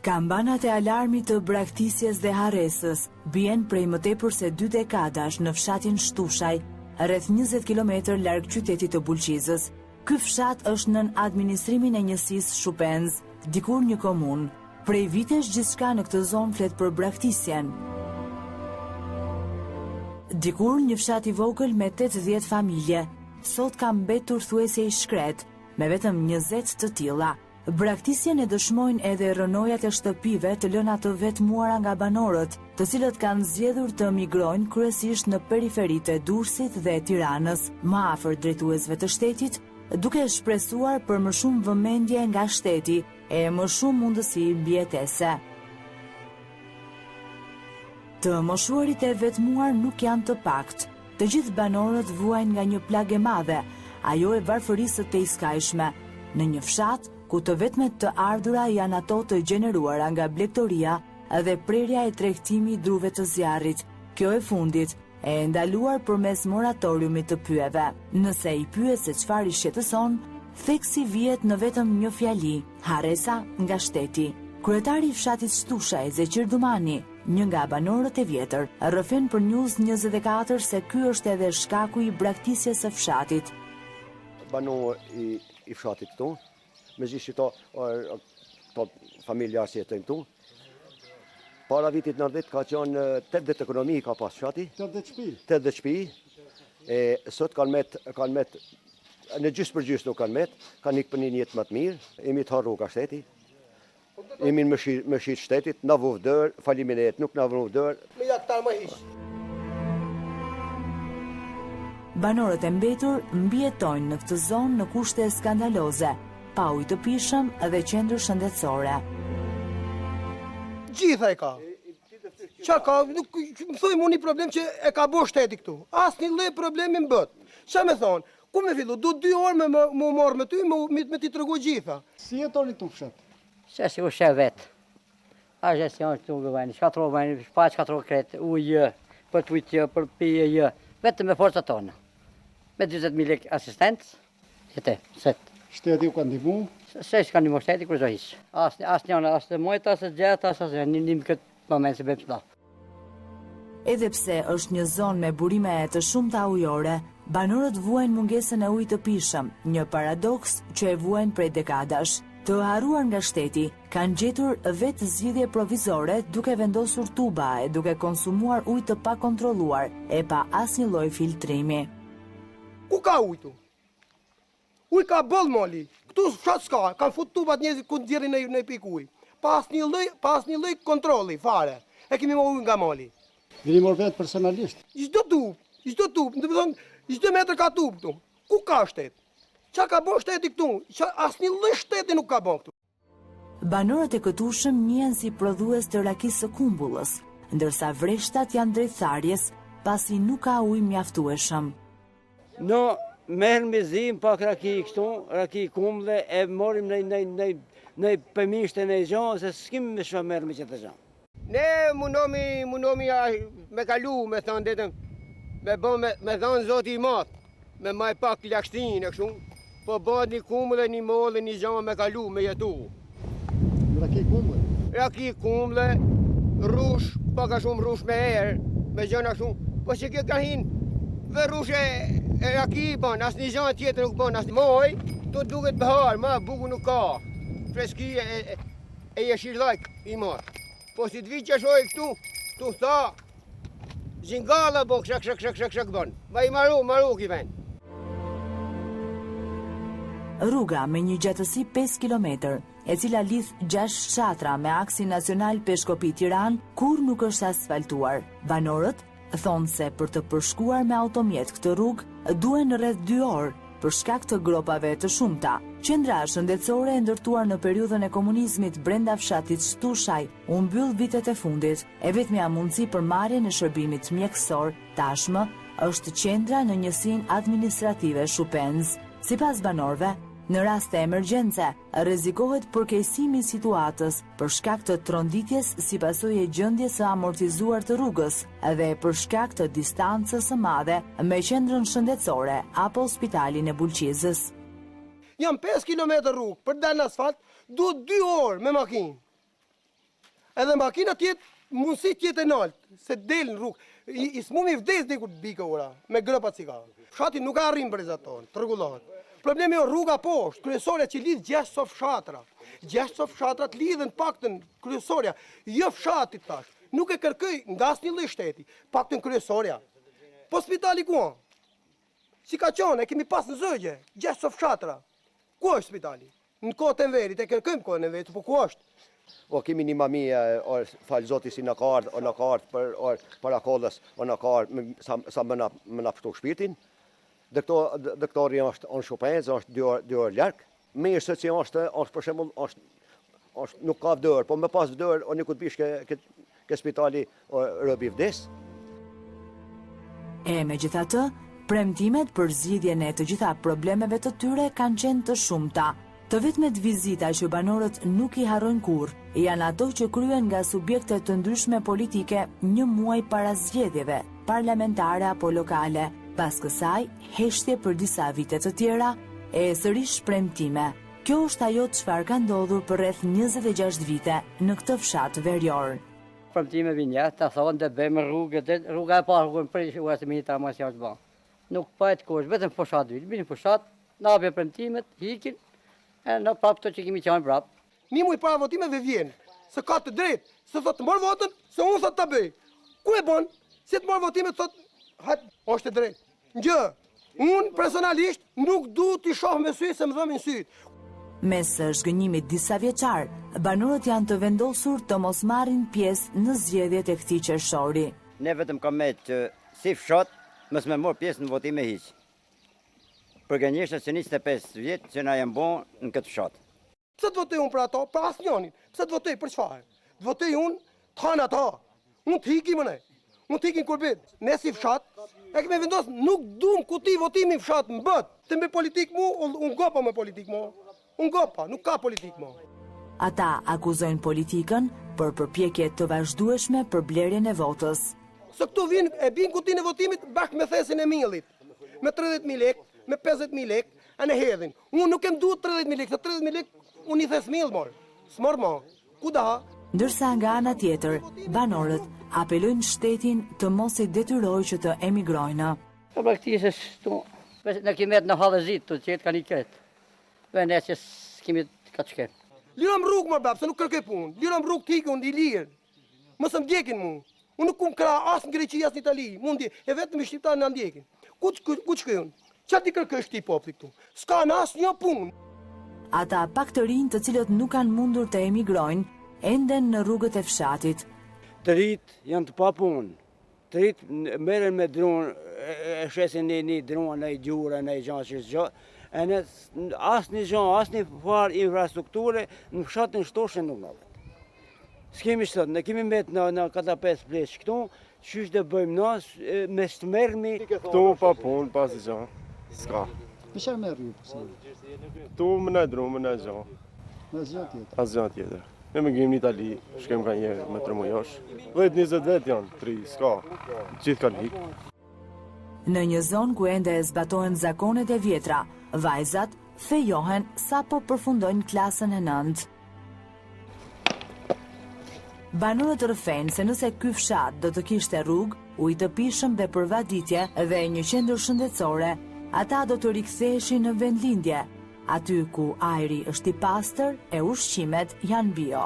Kambanat e alarmit të braktisjes dhe harresës bien prej më tepër se 2 dekadash në fshatin Shtushaj, rreth 20 km larg qytetit të Bulqizës. Ky fshat është nën administrimin e njësisë Shupenz, dikur një komunë. Prej vitesh gjithçka në këtë zonë flet për braktisjen. Dikur një fshat i vogël me 80 familje, sot ka mbetur thuajse i shkret, me vetëm 20 të tilla. Braktisjen e dëshmojnë edhe rënojat e shtëpive të lëna të vetmuara nga banorët, të cilët kanë zgjedhur të migrojnë kryesisht në periferitë e Durrësit dhe Tiranës, më afër drejtuesve të shtetit, duke shpresuar për më shumë vëmendje nga shteti e më shumë mundësi mbijetese. Të moshuarit e vetmuar nuk janë të pakt. Të gjithë banorët vuajnë nga një plagë e madhe, ajo e varfërisë së tejskajshme. Në një fshat ku të vetmet të ardhura janë ato të gjeneruara nga blegtoria dhe prerja e tregtimi i druve të zjarrit. Kjo e fundit e ndaluar përmes moratoriumit të pyjeve. Nëse i pyet se çfarë i shqetëson, theksi vihet në vetëm një fjali: harresa nga shteti. Kryetari i fshatit Shtushaj, Zeqir Dumani, një nga banorët e vjetër, rrëfen për News 24 se ky është edhe shkaku i braktisjes së fshatit. Banor i fshatit këtu, megjithëse to familja që jetojnë këtu. Para vitit 90 ka qenë 80 ekonomi ka pas fshati. 80 shtëpi. Sot kanë met në gjysmë për gjysmë nuk kanë met, kanë ikë për një jetë më të mirë. Imi të harru ka shteti. Imi në mëshirë shtetit, na vëvdër, faliminderit, nuk na vëvdër. Me ja këta më hiq. Banorët e mbetur mbijetojnë në këtë zonë në kushte skandaloze, pa ujë të pishëm dhe qendër shëndetësore. Gjitha e ka. Qa ka, nuk më thoi mu një problem që e ka bo shteti këtu. As një lloj problemi më bët. Qa me thonë, ku me fillu, du 2 orë me marrë me ty, me ti tregu gjitha. Si jetoni këtu fshat? Se si u shë vetë. A gjestion këtu gëvajnë, shkatro vajnë, shpa shkatro kretë, ujë, për të ujtë, për pije jë, vetë me forca tonë. Me 20.000 lek asistentës, jetë, setë. Shteti u ka ndihmu? Se s'ka ndihmu shteti, kur zdo hiqë. Asë njënë, asë të mojtë, asë të gjetë, asë të një këtë moment se bëjmë s'da. Edhe pse është një zonë me burime të shumta ujore, banorët vuajnë mungesën e ujit të pishëm, një paradoks që e vuajnë prej dekadash. Të haruar nga shteti, kanë gjetur vetë zgjidhje provizore duke vendosur tuba e duke konsumuar ujë të pakontrolluar e pa asnjë lloj filtrimi. Ku ka ujë tu? Ujë ka boll moli. Këtu fshat s'ka, kanë fut tubat njerëzit ku nxjerrin në pikë ujë. Pa asnjë lloj kontrolli fare. E kemi marrë ujë nga moli. Vini morë vetë personalisht? Çdo tub, do të thonë, çdo metër ka tub këtu. Ku ka shtet? Qa ka bo shteti këtu? Asnjë lloj shteti nuk ka bo këtu. Banorët e këtushëm njihen si prodhues të rakisë së kumbullës, ndërsa vreshtat janë drejtharjes, pasi nuk ka ujë mjaftueshëm. No, merëm me zim pak raki këtu, raki kumbulle, e morim në pëmishte në gjonë, se s'kim me shumë merëm me që të gjonë. Ne munomi me kalu, me thonë detëm, me thonë zoti i matë, me maj pak lakshtin e kështu, po bëhet një kumbulle, një mollë, një gjonë me kalu, me jetu. Raki kumbulle? Raki kumbulle, rush, pak a shumë rush me erë, me gjëna shumë, po që kjo ka hinë, dhe rush e raki i ban, asë një gjonë tjetër nuk ban, asë një moj, të duket bëharë, ma buku nuk ka, freski e jeshirlajk i marë. Po si të vi që shoj këtu, tu tha, zingalla bo kshak bon, va i maru ki ven. Rruga me një gjatësi 5 km, e cila lidh 6 fshatra me aksin nacional Peshkopi-Tiranë, kur nuk është asfaltuar. Banorët thonë se për të përshkuar me automjet këtë rrugë duhen rreth 2 orë për shkak të gropave të shumta. Qendra shëndetësore e ndërtuar në periudhën e komunizmit brenda fshatit Shtushaj u mbyll vitet e fundit, e vetmja mundësi për marrjen e shërbimit mjekësor tashmë është qendra në njësinë administrative Shupenz. Sipas banorëve, në rast të emergjence, rrezikohet përkeqësimi i situatës për shkak të tronditjes si pasojë e gjendjes së amortizuar të rrugës dhe për shkak të distancës së madhe me qendrën shëndetësore apo spitalin e Bulqizës. Jam 5 km rrugë, për dalë në asfalt, duhet 2 orë me makinë. Edhe makina tjetë mundësi tjetë e naltë, se delë në rrugë. I smumi vdes dhe kur të bika ora, me grëpa cika. Fshati nuk arrim për tonë, të rregullohet. Problemi o rruga poshtë, kryesorja që lidh 6 so fshatra. 6 so fshatrat lidhen paktën kryesorja, jo fshatit tash. Nuk e kërkoj nga asnjë lloj shteti, paktën kryesorja. Po spitali ku? Si ka qenë, kemi pas në zogje, 6 so fshatra. Ku është spitali? Në kohën e Enverit, e kërkojmë kohën e Enverit, po ku është? O kemi një mami, falë zoti si në ka ardhë, para kollës, o në ka ardhë, sa më në pështu shpirtin. Doktori është në Shupens, është 2 orë lërkë. Mirë se që është për shembull, nuk ka vdër, po me pas vdër, o një këtë bish ke spitali rëbi vdes. E me gjitha të, premtimet për zgjidhjen e të gjitha problemeve të tyre kanë qenë të shumta. Të vetmet vizita që banorët nuk i harrojnë kurrë, janë ato që kryen nga subjekte të ndryshme politike 1 muaj para zgjedhjeve, parlamentare apo lokale. Pas kësaj, heshtje për disa vite të tjera, e sërish premtime. Kjo është ajo çfarë ka ndodhur për rreth 26 vite në këtë fshat verior. Premtime vinë, ta thonë të bëjmë rruga e parë rrugën prish u asë minita mos ja është bën. Nuk pa të kosh, vetëm fushat vit, bini fushat, na hapë premtimet, hikin, e në prapë të që kemi qenë prapë. Një muaj para votimeve vjen, se ka të drejtë, se thotë të marr votën, se unë thotë ta bëj. Ku e bën? Si të marr votimet thotë, është e drejtë. Gjë, unë personalisht nuk du t'i shoh me sy se më dhëmin syt. Mes zhgënjimit disa vjeçar, banorët janë të vendosur të mos marrin pjesë në zgjedhjet e këtij qershori. Ne vetëm kam që si fshat, mos me marr pjesë në votime hiç. Përgënjeshtë se 25 vjetë që na janë bon në këtë fshat. Pse të votoj unë për ato, për asnjënin? Pse të votoj për çfarë? Të votoj unë të hanë ata. Unë të hikim ne. Unë të hikim kurbit. Ne si fshat, e kemi vendosur nuk duam kuti votimi fshat mbët. Të me politik mu, unë gopa me politik mu. Unë gopa, nuk ka politik mu. Ata akuzojnë politikën për përpjekje të vazhdueshme për blerjen e votës. Se këtu e bin kutinë e votimit bashkë me thesin e millit. Me 30.000 lekë, me 50.000 lekë, a në hedhin. Unë nuk em duhet 30.000 lekë, se 30.000 lekë unë i thes milë morë. S'morë mo, ku da? Ndërsa nga ana tjetër, banorët apelojnë shtetin të mos i detyrojë që të emigrojnë. Po praktikisht shtu, në kemi në hallëzit të qetë ka një këtë. Dhe ne që kemi ka të shketë. Lirëm rrugë më babë, se nuk kërkej punë. Lirëm rrugë t'ikë unë i lirë. Mësë më ndjekin mu. Unë nuk kum kra asë në Greqi, asë në Itali. Mundi, e vetëm i shqiptarë në ndjekin. Ku qëkëj unë? Qa ti kërkësh ti popli këtu? S'ka në asë një punë. Ata pak të rinj të cilët nuk kanë mundur të emigrojnë, enden në rrugët e fshatit. Të rritë janë të pa punë. Të rritë meren me dronë, e shesin një dronë, një gjura, një gjanë që s'gjatë. E në asë një gjanë, asë një farë infrastrukture, në fshatin shtoshen nuk në vetë. S'kemi shtëtë, ne kemi metë në kata 5 plesh këtu, qysh dhe bëjmë nësë, me shtëmermi. Këtu pa punë, pas i gjanë, s'ka. Me çfarë merr ju pëse? Tu më në dronë, më në gjanë. Me asgjë tjetër. Asgjë tjetër. Ne më gjejmë në Itali, shkem ka njerë me 3 mujosh. 10-20 vetë janë, 3, s'ka. Gjithë kanë hikë. Në një zonë ku ende e zbatohen zakonet e vjetra, vajzat fejohen sapo përfundojnë klasën e 9. Banorët rrëfejnë se nëse ky fshat do të kishte rrugë, ujë të pishëm dhe përvaditje dhe një qendër shëndetësore, ata do të riktheheshin në vendlindje, aty ku ajri është i pastër e ushqimet janë bio.